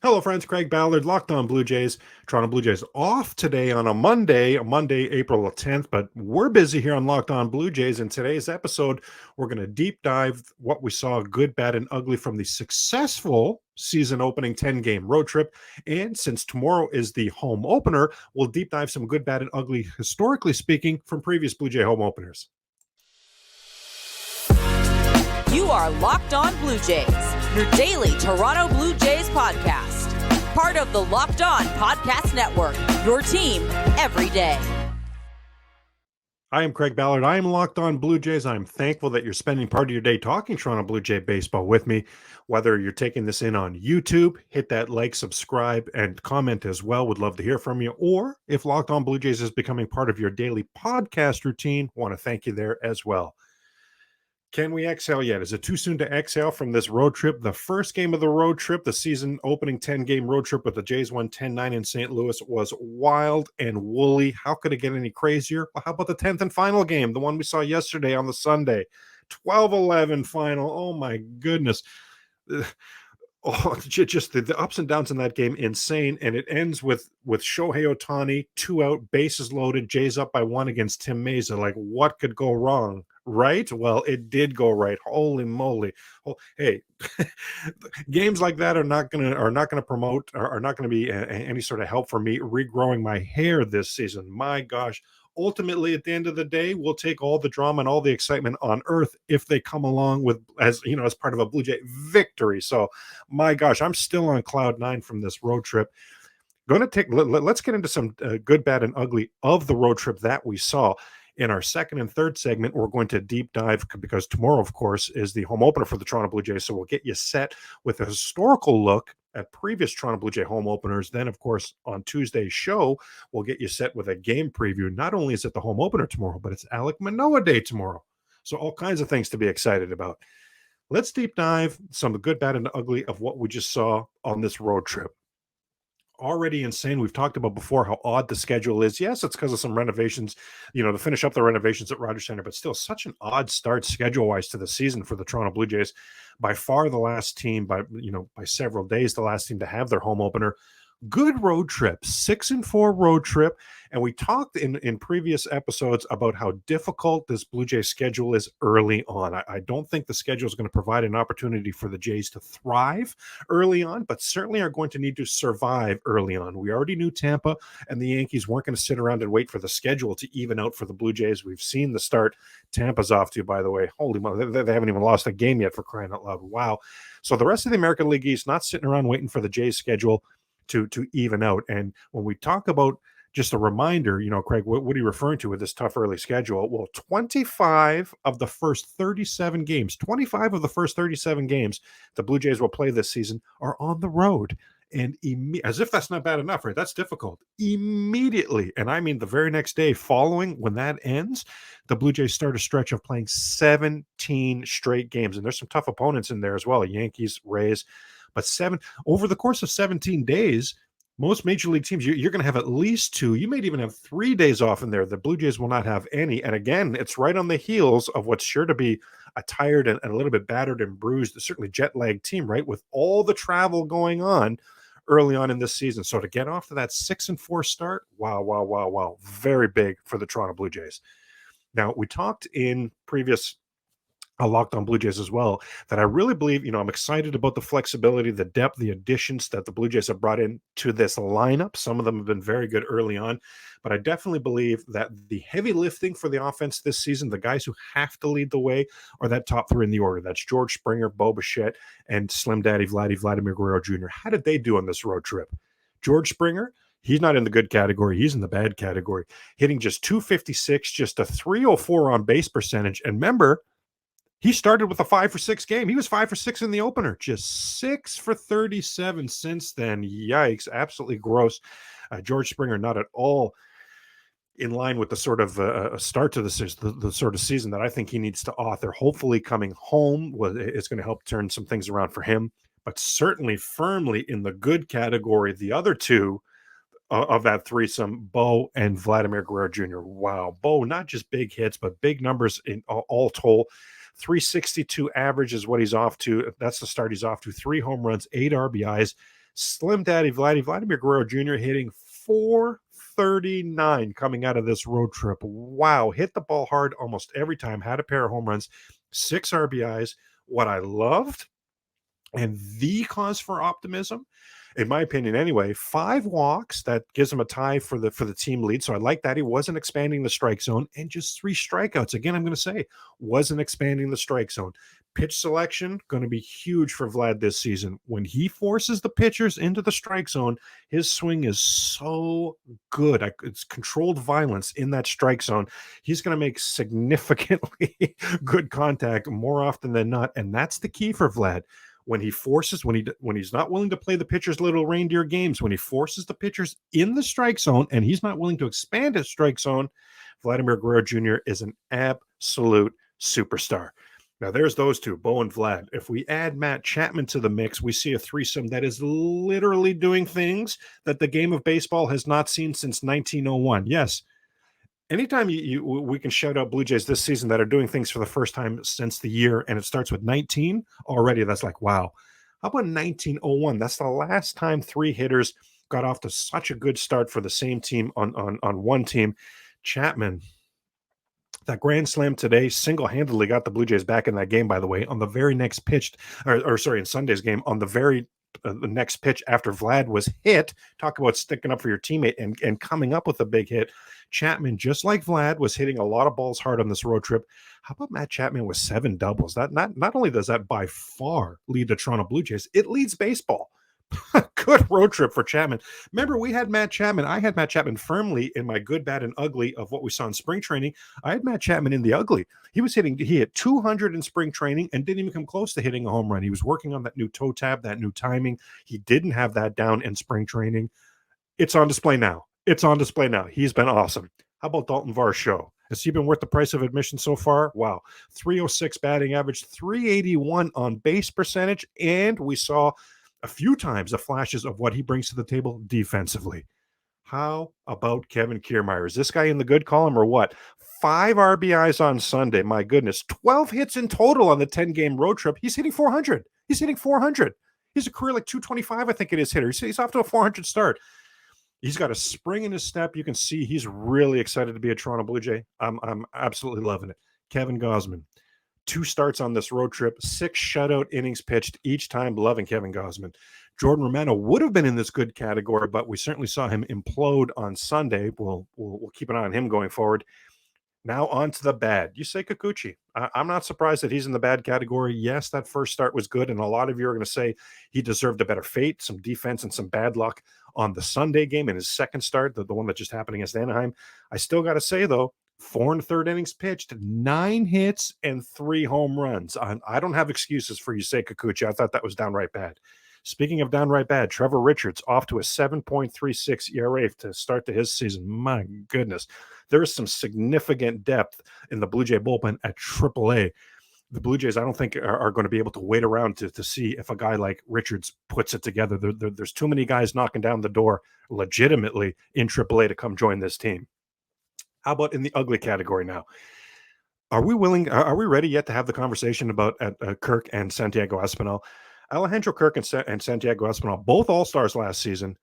Hello, friends. Craig Ballard, Locked On Blue Jays. Toronto Blue Jays off today on a Monday, April 10th, but we're busy here on Locked On Blue Jays. In today's episode, we're going to deep dive what we saw good, bad, and ugly from the successful season opening 10-game road trip. And since tomorrow is the home opener, we'll deep dive some good, bad, and ugly, historically speaking, from previous Blue Jay home openers. You are Locked On Blue Jays, your daily Toronto Blue Jays podcast. Part of the Locked On Podcast Network, your team every day. I am Craig Ballard. I am Locked On Blue Jays. I'm thankful that you're spending part of your day talking Toronto Blue Jay baseball with me. Whether you're taking this in on YouTube, hit that like, subscribe, and comment as well. Would love to hear from you. Or if Locked On Blue Jays is becoming part of your daily podcast routine, want to thank you there as well. Can we exhale yet? Is it too soon to exhale from this road trip? The first game of the road trip, the season opening 10-game road trip with the Jays won 10-9 in St. Louis, was wild and woolly. How could it get any crazier? Well, how about the 10th and final game, the one we saw yesterday on the Sunday? 12-11 final. Oh, my goodness. Just the ups and downs in that game, insane. And it ends with Shohei Ohtani, 2 out, bases loaded, Jays up by 1 against Tim Mesa. Like, what could go wrong? Right? Well, it did go right. Holy moly. Hey, games like that are not going to promote, are not going to be any sort of help for me regrowing my hair this season. My gosh. Ultimately, at the end of the day, we'll take all the drama and all the excitement on earth if they come along with, as part of a Blue Jay victory. So, my gosh, I'm still on cloud 9 from this road trip. Let's get into some good, bad, and ugly of the road trip that we saw. In our second and third segment, we're going to deep dive because tomorrow, of course, is the home opener for the Toronto Blue Jays. So we'll get you set with a historical look at previous Toronto Blue Jay home openers. Then, of course, on Tuesday's show, we'll get you set with a game preview. Not only is it the home opener tomorrow, but it's Alek Manoah Day tomorrow. So all kinds of things to be excited about. Let's deep dive some of the good, bad, and ugly of what we just saw on this road trip. Already insane. We've talked about before how odd the schedule is. Yes, it's because of some renovations, to finish up the renovations at Rogers Center, but still such an odd start schedule-wise to the season for the Toronto Blue Jays. By far the last team, by several days, the last team to have their home opener. Good road trip, 6-4 road trip. And we talked in previous episodes about how difficult this Blue Jays schedule is early on. I don't think the schedule is going to provide an opportunity for the Jays to thrive early on, but certainly are going to need to survive early on. We already knew Tampa and the Yankees weren't going to sit around and wait for the schedule to even out for the Blue Jays. We've seen the start Tampa's off to, by the way. Holy moly, they haven't even lost a game yet, for crying out loud. Wow. So the rest of the American League East not sitting around waiting for the Jays schedule to even out. And when we talk about, just a reminder, Craig, what are you referring to with this tough early schedule? Well, 25 of the first 37 games the Blue Jays will play this season are on the road. And as if that's not bad enough, right? That's difficult. Immediately, and I mean the very next day following when that ends, the Blue Jays start a stretch of playing 17 straight games. And there's some tough opponents in there as well, Yankees, Rays. But over the course of 17 days, most major league teams, you're going to have at least 2. You may even have 3 days off in there. The Blue Jays will not have any. And again, it's right on the heels of what's sure to be a tired and a little bit battered and bruised, certainly jet-lagged team, right? With all the travel going on early on in this season. So to get off to that 6-4 start, wow. Very big for the Toronto Blue Jays. Now, we talked in previous Locked On Blue Jays as well, that I really believe, I'm excited about the flexibility, the depth, the additions that the Blue Jays have brought in to this lineup. Some of them have been very good early on, but I definitely believe that the heavy lifting for the offense this season, the guys who have to lead the way, are that top 3 in the order. That's George Springer, Bo Bichette, and Slim Daddy Vladimir Guerrero Jr. How did they do on this road trip? George Springer, he's not in the good category. He's in the bad category, hitting just 256, just a 304 on base percentage. And remember, he started with a 5-for-6 game. He was 5-for-6 in the opener, just 6 for 37 since then. Yikes, absolutely gross. George Springer not at all in line with the sort of start to the sort of season that I think he needs to author. Hopefully coming home is going to help turn some things around for him, but certainly firmly in the good category. The other 2 of that threesome, Bo and Vladimir Guerrero Jr. Wow, Bo, not just big hits, but big numbers in all told. 362 average is what he's off to. That's the start he's off to. 3 home runs, 8 RBIs, Slim Daddy Vladimir Guerrero Jr. hitting 439 coming out of this road trip. Wow, hit the ball hard almost every time, had a pair of home runs, 6 RBIs. What I loved and the cause for optimism, in my opinion anyway, 5 walks. That gives him a tie for the team lead. So I like that. He wasn't expanding the strike zone, and just 3 strikeouts. Again, I'm going to say wasn't expanding the strike zone. Pitch selection going to be huge for Vlad this season. When he forces the pitchers into the strike zone, his swing is so good. It's controlled violence in that strike zone. He's going to make significantly good contact more often than not, and that's the key for Vlad. When he forces, when he's not willing to play the pitcher's little reindeer games, when he forces the pitchers in the strike zone and he's not willing to expand his strike zone, Vladimir Guerrero Jr. is an absolute superstar. Now there's those two, Bo and Vlad. If we add Matt Chapman to the mix, we see a threesome that is literally doing things that the game of baseball has not seen since 1901. Yes. Anytime we can shout out Blue Jays this season that are doing things for the first time since the year, and it starts with 19 already, that's like, wow. How about 1901? That's the last time 3 hitters got off to such a good start for the same team on one team. Chapman, that grand slam today single-handedly got the Blue Jays back in that game, by the way, on the very next pitch, in Sunday's game, on the very the next pitch after Vlad was hit. Talk about sticking up for your teammate and coming up with a big hit. Chapman, just like Vlad, was hitting a lot of balls hard on this road trip. How about Matt Chapman with 7 doubles? That not only does that by far lead the Toronto Blue Jays, it leads baseball. Good road trip for Chapman. Remember, we had Matt Chapman. I had Matt Chapman firmly in my good, bad, and ugly of what we saw in spring training. I had Matt Chapman in the ugly. He hit 200 in spring training and didn't even come close to hitting a home run. He was working on that new toe tap, that new timing. He didn't have that down in spring training. It's on display now. He's been awesome. How about Dalton Varsho? Has he been worth the price of admission so far? Wow. 306 batting average, 381 on base percentage, and we saw a few times the flashes of what he brings to the table defensively. How about Kevin Kiermaier? Is this guy in the good column or what? 5 RBIs on Sunday. My goodness. 12 hits in total on the 10-game road trip. He's hitting 400. He's a career like 225, I think it is, hitter. He's off to a 400 start. He's got a spring in his step. You can see he's really excited to be a Toronto Blue Jay. I'm absolutely loving it. Kevin Gausman. 2 starts on this road trip, 6 shutout innings pitched each time. Loving Kevin Gausman. Jordan Romano would have been in this good category, but we certainly saw him implode on Sunday. We'll keep an eye on him going forward. Now on to the bad. Yusei Kikuchi. I'm not surprised that he's in the bad category. Yes, that first start was good, and a lot of you are going to say he deserved a better fate, some defense, and some bad luck on the Sunday game in his second start, the one that just happened against Anaheim. I still got to say, though, 4 1/3 innings pitched, 9 hits, and 3 home runs. I don't have excuses for Yusei Kikuchi. I thought that was downright bad. Speaking of downright bad, Trevor Richards off to a 7.36 ERA to start to his season. My goodness. There is some significant depth in the Blue Jay bullpen at AAA. The Blue Jays, I don't think, are going to be able to wait around to see if a guy like Richards puts it together. There's too many guys knocking down the door legitimately in AAA to come join this team. How about in the ugly category now? Are we ready yet to have the conversation about Kirk and Santiago Espinal? Alejandro Kirk and Santiago Espinal, both All-Stars last season.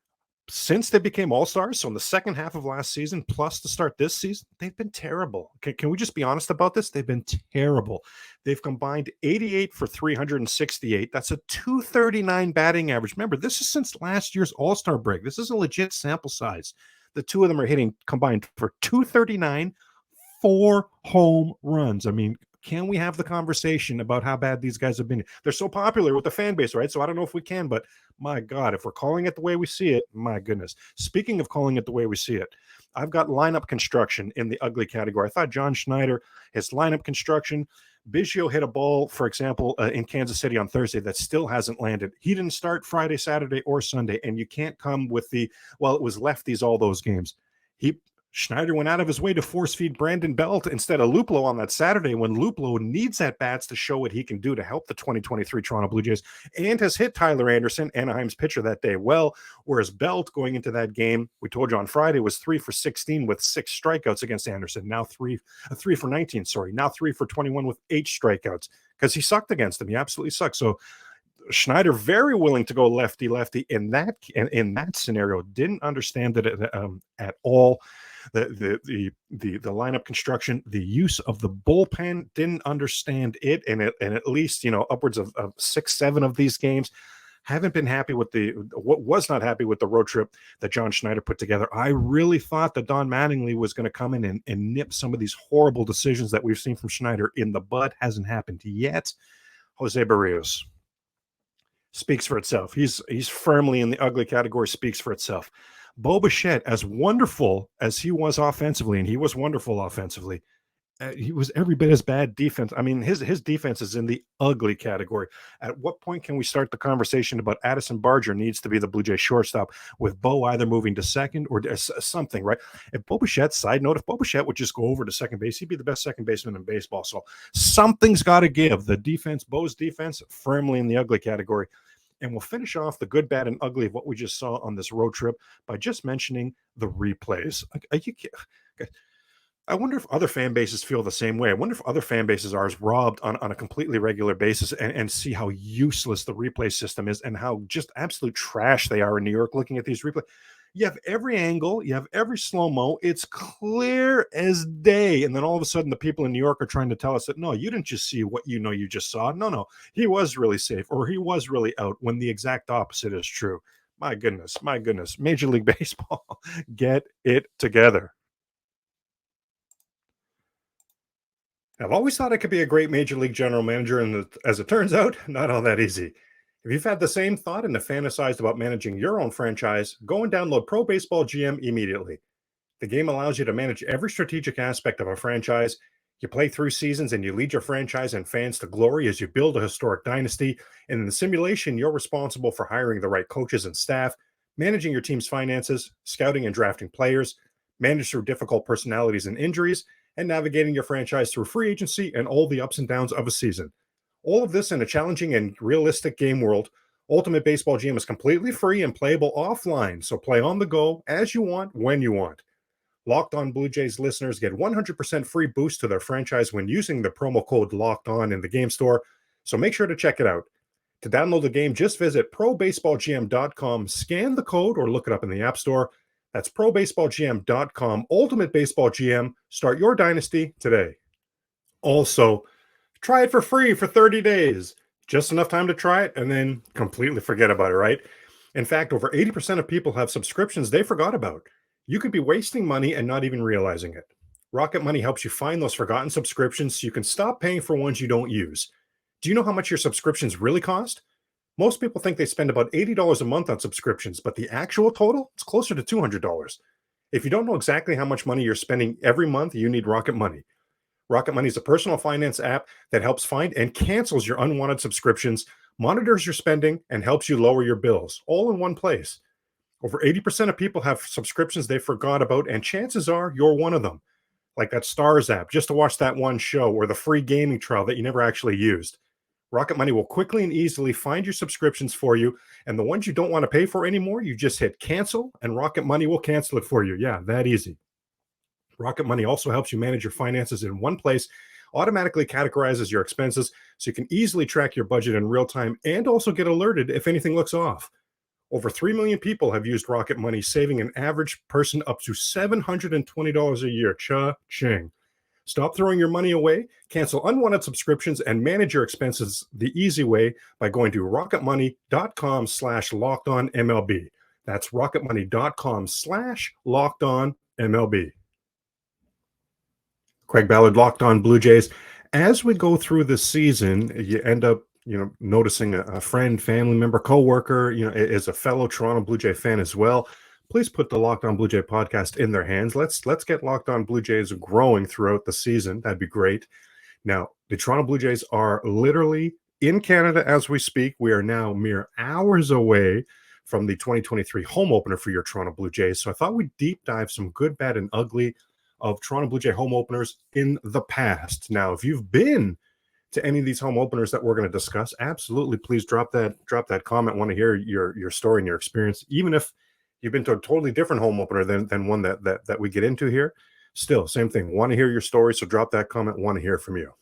Since they became All-Stars, so in the second half of last season, plus to start this season, they've been terrible. Can we just be honest about this? They've been terrible. They've combined 88 for 368. That's a 239 batting average. Remember, this is since last year's All-Star break. This is a legit sample size. The two of them are hitting combined for 239, 4 home runs. I mean, can we have the conversation about how bad these guys have been? They're so popular with the fan base, right? So I don't know if we can, but my God, if we're calling it the way we see it, my goodness. Speaking of calling it the way we see it, I've got lineup construction in the ugly category. I thought John Schneider, his lineup construction, Biggio hit a ball, for example, in Kansas City on Thursday that still hasn't landed. He didn't start Friday, Saturday, or Sunday, and you can't come with it was lefties all those games. Schneider went out of his way to force feed Brandon Belt instead of Luplow on that Saturday when Luplow needs at bats to show what he can do to help the 2023 Toronto Blue Jays, and has hit Tyler Anderson, Anaheim's pitcher, that day well, whereas Belt going into that game, we told you on Friday, was 3 for 16 with 6 strikeouts against Anderson. Now 3 for 19, now 3 for 21 with 8 strikeouts because he sucked against him. He absolutely sucked. So Schneider very willing to go lefty in that scenario. Didn't understand it at all. The lineup construction, the use of the bullpen, didn't understand it, and at least upwards of 6-7 of these games. Haven't been happy with was not happy with the road trip that John Schneider put together. I really thought that Don Mattingly was going to come in and nip some of these horrible decisions that we've seen from Schneider in the bud. Hasn't happened yet. Jose Barrios speaks for itself. He's firmly in the ugly category, speaks for itself. Bo Bichette, as wonderful as he was offensively, and he was wonderful offensively, he was every bit as bad defense. I mean, his defense is in the ugly category. At what point can we start the conversation about Addison Barger needs to be the Blue Jay shortstop, with Bo either moving to second or something, right? If Bo Bichette, side note, if Bo Bichette would just go over to second base, he'd be the best second baseman in baseball. So something's got to give. The defense, Bo's defense, firmly in the ugly category. And we'll finish off the good, bad, and ugly of what we just saw on this road trip by just mentioning the replays. I wonder if other fan bases feel the same way. I wonder if other fan bases are as robbed on a completely regular basis and see how useless the replay system is and how just absolute trash they are in New York looking at these replays. You have every angle, you have every slow-mo, it's clear as day. And then all of a sudden the people in New York are trying to tell us that, no, you didn't just see what you just saw. No, he was really safe or he was really out, when the exact opposite is true. My goodness. Major League Baseball, get it together. I've always thought I could be a great Major League general manager, and as it turns out, not all that easy. If you've had the same thought and have fantasized about managing your own franchise, go and download Pro Baseball GM immediately. The game allows you to manage every strategic aspect of a franchise. You play through seasons and you lead your franchise and fans to glory as you build a historic dynasty. And in the simulation, you're responsible for hiring the right coaches and staff, managing your team's finances, scouting and drafting players, manage through difficult personalities and injuries, and navigating your franchise through free agency and all the ups and downs of a season. All of this in a challenging and realistic game world. Ultimate Baseball GM is completely free and playable offline, so play on the go as you want, when you want. Locked On Blue Jays listeners get 100% free boost to their franchise when using the promo code Locked On in the game store, so make sure to check it out. To download the game, just visit probaseballgm.com, scan the code, or look it up in the App Store. That's probaseballgm.com. Ultimate Baseball GM. Start your dynasty today. Also, try it for free for 30 days. Just enough time to try it and then completely forget about it, right? In fact, over 80% of people have subscriptions they forgot about. You could be wasting money and not even realizing it. Rocket Money helps you find those forgotten subscriptions so you can stop paying for ones you don't use. Do you know how much your subscriptions really cost? Most people think they spend about $80 a month on subscriptions, but the actual total is closer to $200. If you don't know exactly how much money you're spending every month, you need Rocket Money. Rocket Money is a personal finance app that helps find and cancels your unwanted subscriptions, monitors your spending, and helps you lower your bills, all in one place. Over 80% of people have subscriptions they forgot about, and chances are you're one of them. Like that Stars app, just to watch that one show, or the free gaming trial that you never actually used. Rocket Money will quickly and easily find your subscriptions for you, and the ones you don't want to pay for anymore, you just hit cancel, and Rocket Money will cancel it for you. Yeah, that easy. Rocket Money also helps you manage your finances in one place, automatically categorizes your expenses so you can easily track your budget in real time and also get alerted if anything looks off. Over 3 million people have used Rocket Money, saving an average person up to $720 a year. Cha-ching. Stop throwing your money away, cancel unwanted subscriptions, and manage your expenses the easy way by going to rocketmoney.com/lockedonmlb. That's rocketmoney.com/lockedonmlb. Craig Ballard, Locked On Blue Jays. As we go through the season, you end up, noticing a friend, family member, coworker, is a fellow Toronto Blue Jay fan as well. Please put the Locked On Blue Jay podcast in their hands. Let's get Locked On Blue Jays growing throughout the season. That'd be great. Now, the Toronto Blue Jays are literally in Canada as we speak. We are now mere hours away from the 2023 home opener for your Toronto Blue Jays. So I thought we'd deep dive some good, bad, and ugly of Toronto Blue Jay home openers in the past. Now, if you've been to any of these home openers that we're going to discuss, absolutely please drop that comment. Want to hear your story and your experience, even if you've been to a totally different home opener than one that we get into here. Still, same thing. Want to hear your story, so drop that comment. Want to hear from you.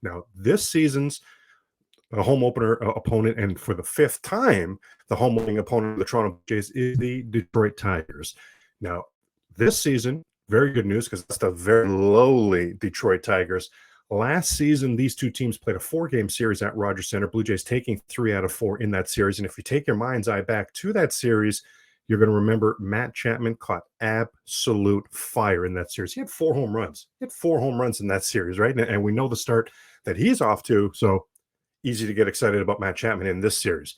Now, this season's a home opener opponent, and for the fifth time, the home opening opponent of the Toronto Blue Jays is the Detroit Tigers. Now, this season, very good news because that's the very lowly Detroit Tigers. Last season, these two teams played a 4-game series at Rogers Center. Blue Jays taking 3 out of 4 in that series. And if you take your mind's eye back to that series, you're going to remember Matt Chapman caught absolute fire in that series. He had 4 home runs. He had 4 home runs in that series, right? And we know the start that he's off to. So easy to get excited about Matt Chapman in this series.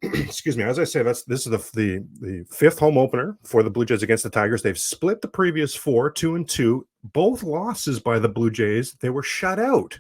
Excuse me. As I say, this is the fifth home opener for the Blue Jays against the Tigers. They've split the previous 4, 2-2. Both losses by the Blue Jays, they were shut out.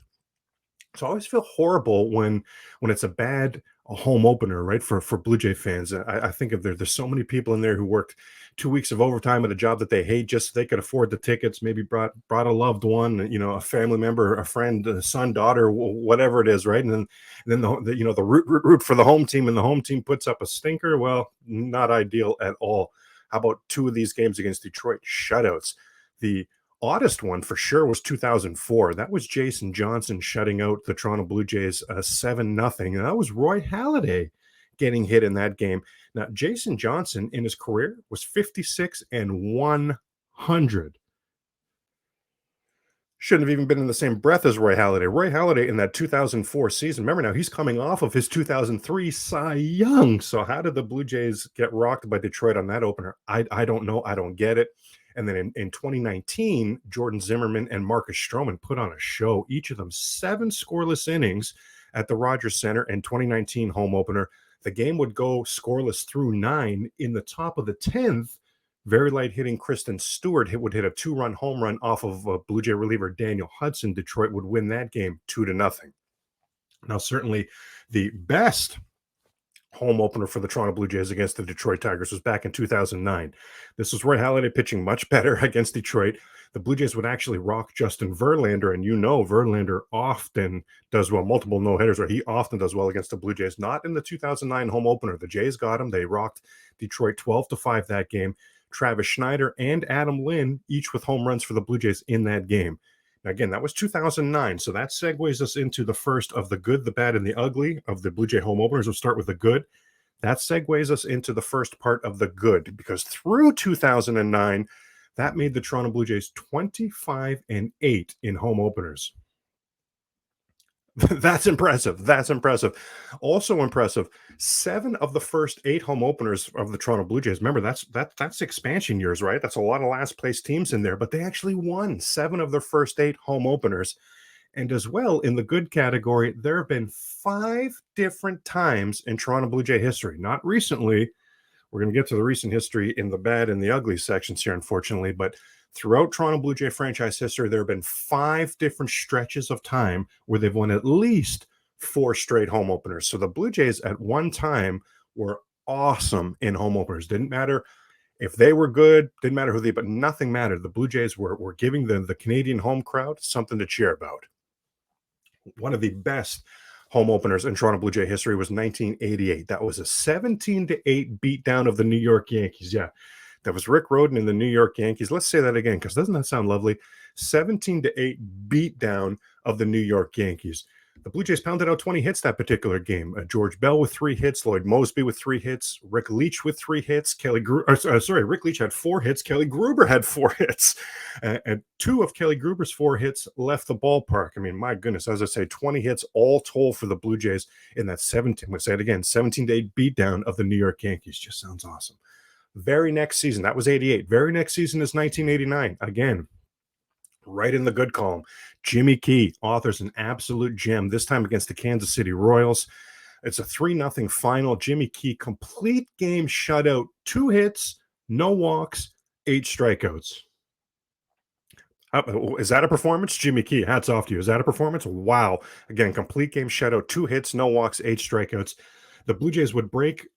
So I always feel horrible when it's a home opener, right? For Blue Jay fans. I think of there's so many people in there who worked 2 weeks of overtime at a job that they hate just so they could afford the tickets, maybe brought a loved one, a family member, a friend, a son, daughter, whatever it is, right? And then the root for the home team, and the home team puts up a stinker. Well, not ideal at all. How about 2 of these games against Detroit? Shutouts. The oddest one for sure was 2004. That was Jason Johnson shutting out the Toronto Blue Jays 7-0. And that was Roy Halladay getting hit in that game. Now, Jason Johnson in his career was 56 and 100. Shouldn't have even been in the same breath as Roy Halladay. Roy Halladay in that 2004 season, remember now, he's coming off of his 2003 Cy Young. So how did the Blue Jays get rocked by Detroit on that opener? I don't know. I don't get it. And then in 2019, Jordan Zimmerman and Marcus Stroman put on a show, each of them 7 scoreless innings at the Rogers Center in 2019 home opener. The game would go scoreless through 9. In the top of the 10th, very light hitting Kristen Stewart would hit a 2-run home run off of Blue Jay reliever Daniel Hudson. Detroit would win that game 2-0. Now, certainly the best home opener for the Toronto Blue Jays against the Detroit Tigers was back in 2009. This was Roy Halladay pitching much better against Detroit. The Blue Jays would actually rock Justin Verlander, and Verlander often does well, multiple no-hitters, he often does well against the Blue Jays. Not in the 2009 home opener. The Jays got him. They rocked Detroit 12-5 that game. Travis Schneider and Adam Lynn, each with home runs for the Blue Jays in that game. Now, again, that was 2009, so that segues us into the first of the good, the bad, and the ugly of the Blue Jay home openers. We'll start with the good. That segues us into the first part of the good, because through 2009, that made the Toronto Blue Jays 25-8 in home openers. That's impressive. That's impressive. Also impressive, 7 of the first 8 home openers of the Toronto Blue Jays. Remember, that's expansion years, right? That's a lot of last place teams in there, but they actually won 7 of their first 8 home openers. And as well, in the good category, there have been 5 different times in Toronto Blue Jay history, not recently. We're going to get to the recent history in the bad and the ugly sections here, unfortunately, but throughout Toronto Blue Jay franchise history, there have been 5 different stretches of time where they've won at least 4 straight home openers. So the Blue Jays at one time were awesome in home openers. Didn't matter if they were good, didn't matter who but nothing mattered. The Blue Jays were giving the Canadian home crowd something to cheer about. One of the best home openers in Toronto Blue Jay history was 1988. That was a 17-8 beatdown of the New York Yankees. Yeah. That was Rick Rhoden and the New York Yankees. Let's say that again, because doesn't that sound lovely? 17-8 beatdown of the New York Yankees. The Blue Jays pounded out 20 hits that particular game. George Bell with 3 hits, Lloyd Mosby with 3 hits, Rick Leach with 3 hits. Rick Leach had 4 hits. Kelly Gruber had 4 hits. And 2 of Kelly Gruber's 4 hits left the ballpark. I mean, my goodness, as I say, 20 hits all told for the Blue Jays in that 17-8 beatdown of the New York Yankees. Just sounds awesome. Very next season, that was 88. Very next season is 1989. Again, right in the good column. Jimmy Key authors an absolute gem, this time against the Kansas City Royals. It's a 3-0 final. Jimmy Key, complete game shutout, 2 hits, no walks, 8 strikeouts. Is that a performance? Jimmy Key, hats off to you. Is that a performance? Wow. Again, complete game shutout, 2 hits, no walks, 8 strikeouts. The Blue Jays would break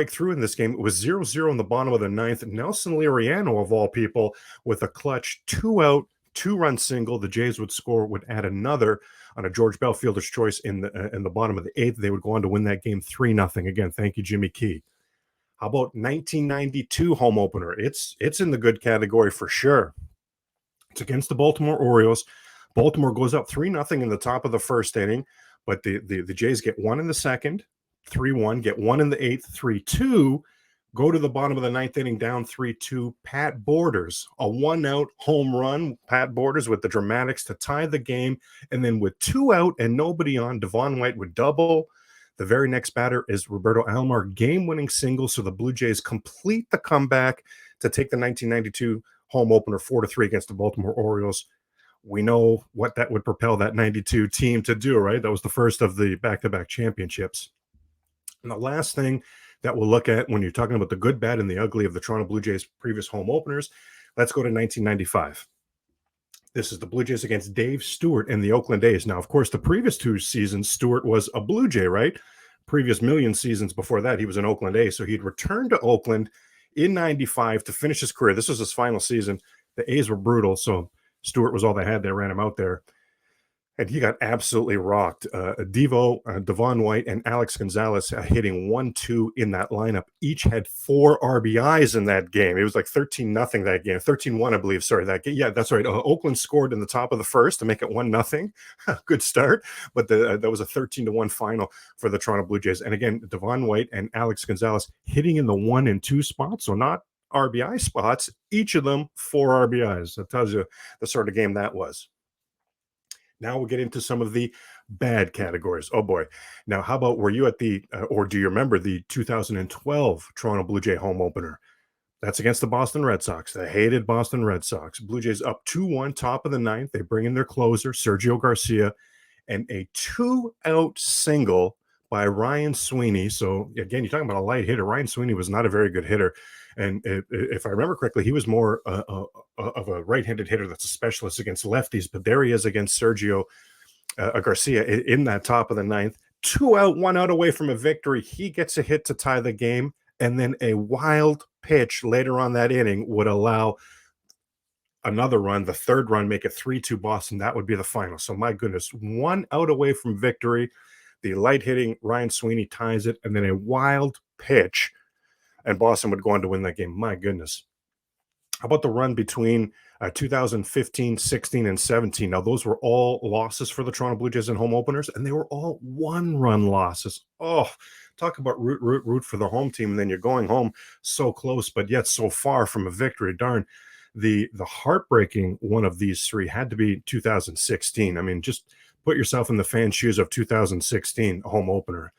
through in this game. It was 0-0 in the bottom of the 9th. Nelson Liriano, of all people, with a clutch 2-out, 2-run single. The Jays would add another on a George Bell fielder's choice in the bottom of the 8th. They would go on to win that game 3-0. Again, thank you, Jimmy Key. How about 1992 home opener? It's in the good category for sure. It's against the Baltimore Orioles. Baltimore goes up 3-0 in the top of the first inning. But the Jays get one in the second, 3-1, get one in the eighth, 3-2, go to the bottom of the ninth inning down 3-2. Pat Borders, a one-out home run. Pat Borders with the dramatics to tie the game. And then with 2 out and nobody on, Devon White would double. The very next batter is Roberto Alomar, game-winning single. So the Blue Jays complete the comeback to take the 1992 home opener 4-3 against the Baltimore Orioles. We know what that would propel that 92 team to do, right? That was the first of the back-to-back championships. And the last thing that we'll look at when you're talking about the good, bad, and the ugly of the Toronto Blue Jays' previous home openers, let's go to 1995. This is the Blue Jays against Dave Stewart and the Oakland A's. Now, of course, the previous 2 seasons, Stewart was a Blue Jay, right? Previous million seasons before that, he was an Oakland A. So he'd returned to Oakland in 95 to finish his career. This was his final season. The A's were brutal, so Stewart was all they had. They ran him out there. And he got absolutely rocked. Devon White, and Alex Gonzalez hitting 1-2 in that lineup. Each had 4 RBIs in that game. It was like 13-0 that game. 13-1, I believe. Sorry, that game. Yeah, that's right. Oakland scored in the top of the first to make it 1-0. Good start. But that was a 13-1 final for the Toronto Blue Jays. And again, Devon White and Alex Gonzalez hitting in the 1 and 2 spots. So not RBI spots. Each of them 4 RBIs. That tells you the sort of game that was. Now we'll get into some of the bad categories. Oh boy. Now, how about, were you at or do you remember the 2012 Toronto Blue Jay home opener? That's against the Boston Red Sox, the hated Boston Red Sox. Blue Jays up 2-1, top of the ninth. They bring in their closer, Sergio Garcia, and a 2-out single by Ryan Sweeney. So again, you're talking about a light hitter. Ryan Sweeney was not a very good hitter. And if I remember correctly, he was more of a right-handed hitter that's a specialist against lefties. But there he is against Sergio Garcia in that top of the ninth. 2 out, 1 out away from a victory. He gets a hit to tie the game. And then a wild pitch later on that inning would allow another run, the third run, make it 3-2 Boston. That would be the final. So my goodness, 1 out away from victory. The light-hitting Ryan Sweeney ties it. And then a wild pitch, and Boston would go on to win that game. My goodness. How about the run between 2015, 16, and 17? Now, those were all losses for the Toronto Blue Jays in home openers, and they were all 1-run losses. Oh, talk about root for the home team, and then you're going home so close, but yet so far from a victory. Darn. The heartbreaking one of these 3 had to be 2016. I mean, just put yourself in the fan shoes of 2016 home opener.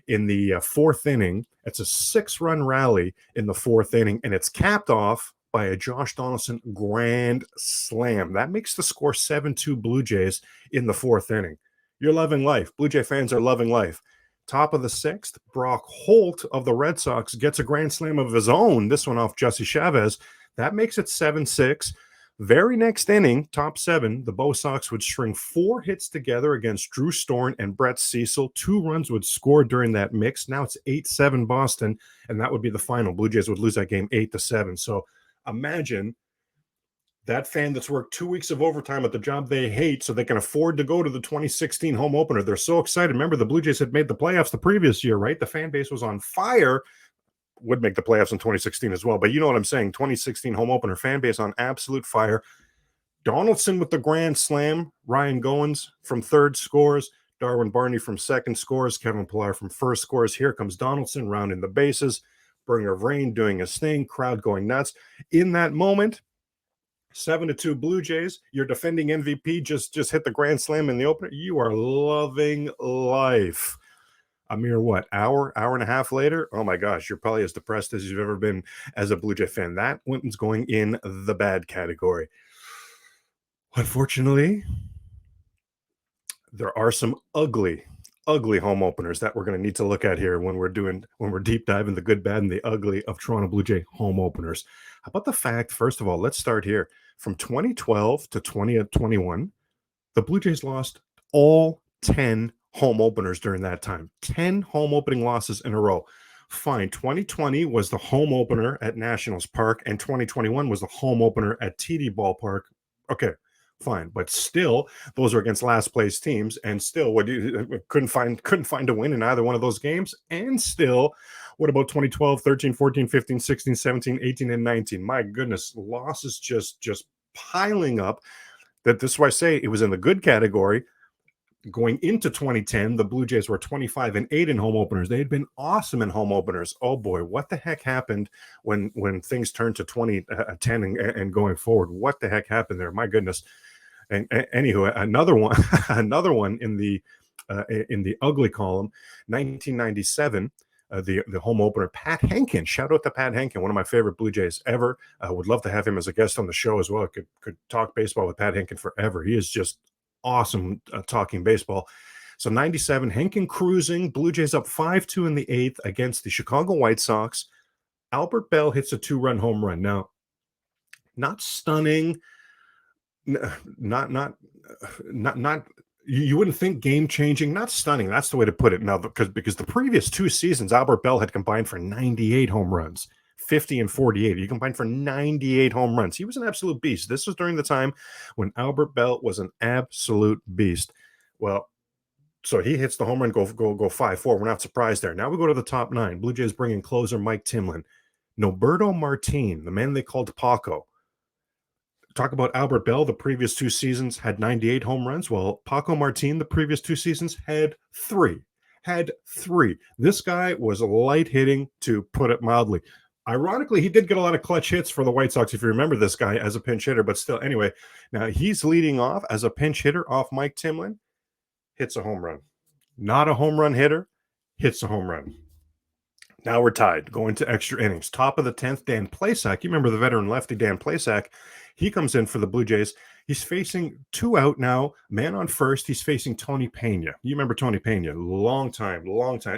In the 4th inning, it's a 6-run rally in the 4th inning, and it's capped off by a Josh Donaldson grand slam. That makes the score 7-2 Blue Jays in the 4th inning. You're loving life. Blue Jay fans are loving life. Top of the 6th, Brock Holt of the Red Sox gets a grand slam of his own, this one off Jesse Chavez. That makes it 7-6. Very next inning, top 7, the Bo Sox would string 4 hits together against Drew Storen and Brett Cecil. 2 runs would score during that mix. Now it's 8-7 Boston, and that would be the final. Blue Jays would lose that game 8-7. So imagine that fan that's worked 2 weeks of overtime at the job they hate so they can afford to go to the 2016 home opener. They're so excited. Remember, the Blue Jays had made the playoffs the previous year, right? The fan base was on fire. Would make the playoffs in 2016 as well. But you know what I'm saying. 2016 home opener, fan base on absolute fire. Donaldson with the grand slam. Ryan Goins from 3rd scores. Darwin Barney from 2nd scores. Kevin Pillar from 1st scores. Here comes Donaldson rounding the bases. Bringer of Rain doing his thing. Crowd going nuts. In that moment, 7-2 Blue Jays. Your defending MVP just hit the grand slam in the opener. You are loving life. A mere hour and a half later, oh my gosh, you're probably as depressed as you've ever been as a Blue Jay fan. That one's going in the bad category. Unfortunately, there are some ugly home openers that we're going to need to look at here when we're deep diving the good, bad, and the ugly of Toronto Blue Jay home openers. How about the fact, first of all, let's start here. From 2012 to 2021, the Blue Jays lost all 10 home openers during that time. 10 home opening losses in a row. Fine. 2020 was the home opener at Nationals Park, and 2021 was the home opener at TD Ballpark. Okay, fine. But still, those are against last place teams, and still couldn't find a win in either one of those games. And still, what about 2012, 13, 14, 15, 16, 17, 18, and 19? My goodness, losses just piling up. This is why I say it was in the good category. Going into 2010, the Blue Jays were 25-8 in home openers. They had been awesome in home openers. Oh boy, what the heck happened when things turned to 2010 and going forward? What the heck happened there? My goodness. And anywho, another one, another one in the ugly column, 1997. The home opener, Pat Henkin. Shout out to Pat Henkin, one of my favorite Blue Jays ever. Would love to have him as a guest on the show as well. Could talk baseball with Pat Henkin forever. He is just awesome talking baseball. So 97, Henkin cruising, Blue Jays up 5-2 in the 8th against the Chicago White Sox. Albert Bell hits a 2-run home run. Now, not stunning, not you wouldn't think game changing, not stunning. That's the way to put it. Now, because the previous 2 seasons, Albert Bell had combined for 98 home runs. 50 and 48. He combined for 98 home runs. He was an absolute beast. This was during the time when Albert Bell was an absolute beast. Well, so he hits the home run, go 5-4. We're not surprised there. Now we go to the top 9. Blue Jays bring in closer Mike Timlin. Noberto Martin, the man they called Paco. Talk about Albert Bell, the previous 2 seasons had 98 home runs. Well, Paco Martin, the previous 2 seasons, had 3. This guy was light hitting, to put it mildly. Ironically, he did get a lot of clutch hits for the White Sox, if you remember this guy, as a pinch hitter, but still, anyway, now he's leading off as a pinch hitter off Mike Timlin, hits a home run. Not a home run hitter, hits a home run. Now we're tied, going to extra innings. Top of the 10th, Dan Plesac. You remember the veteran lefty Dan Plesac. He comes in for the Blue Jays. He's facing 2 out now, man on first. He's facing Tony Pena. You remember Tony Pena, long time,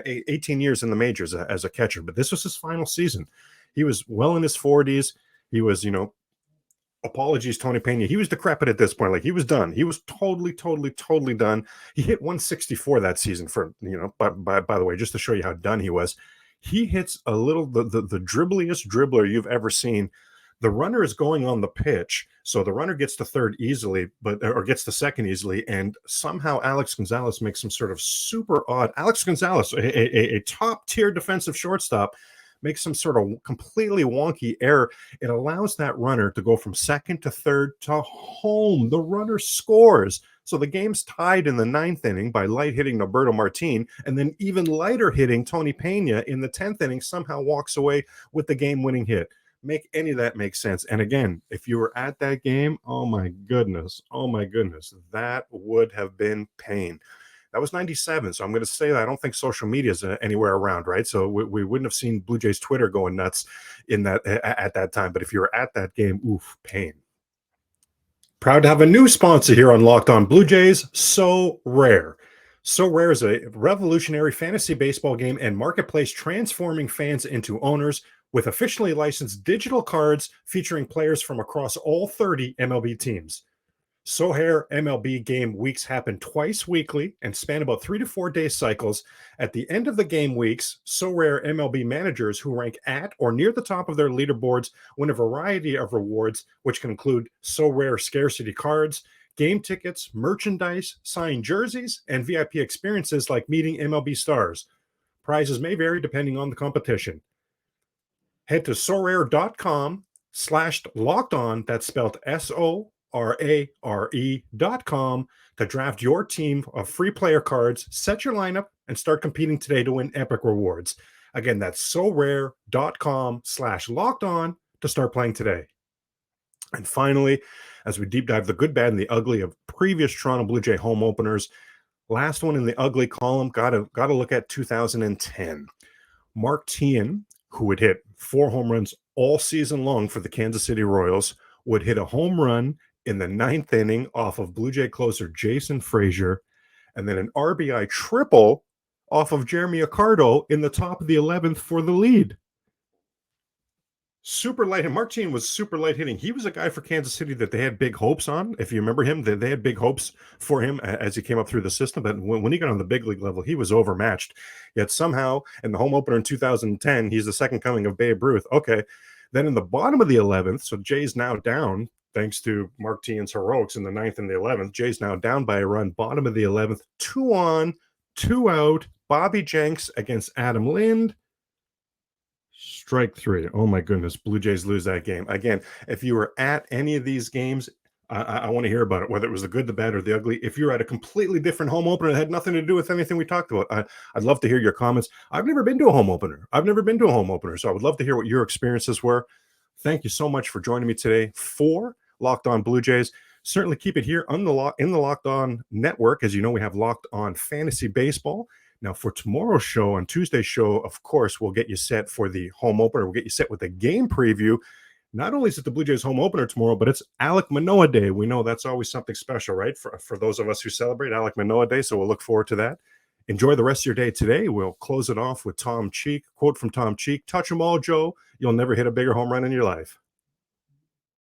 18 years in the majors as a catcher, but this was his final season. He was well in his 40s. He was, apologies, Tony Pena. He was decrepit at this point. Like, he was done. He was totally done. He hit 164 that season for, by the way, just to show you how done he was. He hits a little, the dribbliest dribbler you've ever seen. The runner is going on the pitch, so the runner gets to third easily, or gets to second easily, and somehow Alex Gonzalez makes some sort of super odd. Alex Gonzalez, a top-tier defensive shortstop, makes some sort of completely wonky error. It allows that runner to go from second to third to home. The runner scores. So the game's tied in the 9th inning by light hitting Noberto Martin, and then even lighter hitting Tony Pena in the 10th inning somehow walks away with the game-winning hit. Make any of that make sense? And again, if you were at that game, oh my goodness, that would have been pain. That was 97. So I'm going to say that I don't think social media is anywhere around, right? So we wouldn't have seen Blue Jays Twitter going nuts at that time. But if you were at that game, oof, pain. Proud to have a new sponsor here on Locked On Blue Jays, So Rare. So Rare is a revolutionary fantasy baseball game and marketplace transforming fans into owners with officially licensed digital cards featuring players from across all 30 MLB teams. So Rare MLB game weeks happen twice weekly and span about 3 to 4 day cycles. At the end of the game weeks, So Rare MLB managers who rank at or near the top of their leaderboards win a variety of rewards, which can include So Rare scarcity cards, game tickets, merchandise, signed jerseys, and VIP experiences like meeting MLB stars. Prizes may vary depending on the competition. Head to sorare.com/lockedon, that's spelled SORARE.com, to draft your team of free player cards, set your lineup, and start competing today to win epic rewards. Again, that's sorare.com/lockedon to start playing today. And finally, as we deep dive the good, bad, and the ugly of previous Toronto Blue Jay home openers, last one in the ugly column, gotta look at 2010. Mark Teahen, who would hit 4 home runs all season long for the Kansas City Royals, would hit a home run in the 9th inning off of Blue Jay closer Jason Frazier, and then an RBI triple off of Jeremy Accardo in the top of the 11th for the lead. Super light. And Mark Teahen was super light hitting. He was a guy for Kansas City that they had big hopes on. If you remember him, they had big hopes for him as he came up through the system. But when he got on the big league level, he was overmatched. Yet somehow, in the home opener in 2010, he's the second coming of Babe Ruth. Okay. Then in the bottom of the 11th, so Jay's now down, thanks to Mark Teahen's heroics in the 9th and the 11th. Jay's now down by a run. Bottom of the 11th, 2 on, 2 out. Bobby Jenks against Adam Lind. Strike 3. Oh my goodness. Blue Jays lose that game. Again, if you were at any of these games, I want to hear about it, whether it was the good, the bad, or the ugly. If you're at a completely different home opener that had nothing to do with anything we talked about, I'd love to hear your comments. I've never been to a home opener. So I would love to hear what your experiences were. Thank you so much for joining me today for Locked On Blue Jays. Certainly keep it here on in the Locked On Network. As you know, we have Locked On Fantasy Baseball. Now, for tomorrow's show, on Tuesday's show, of course, we'll get you set for the home opener. We'll get you set with a game preview. Not only is it the Blue Jays home opener tomorrow, but it's Alek Manoah Day. We know that's always something special, right? For those of us who celebrate Alek Manoah Day. So we'll look forward to that. Enjoy the rest of your day today. We'll close it off with Tom Cheek. Quote from Tom Cheek: "Touch 'em all, Joe. You'll never hit a bigger home run in your life."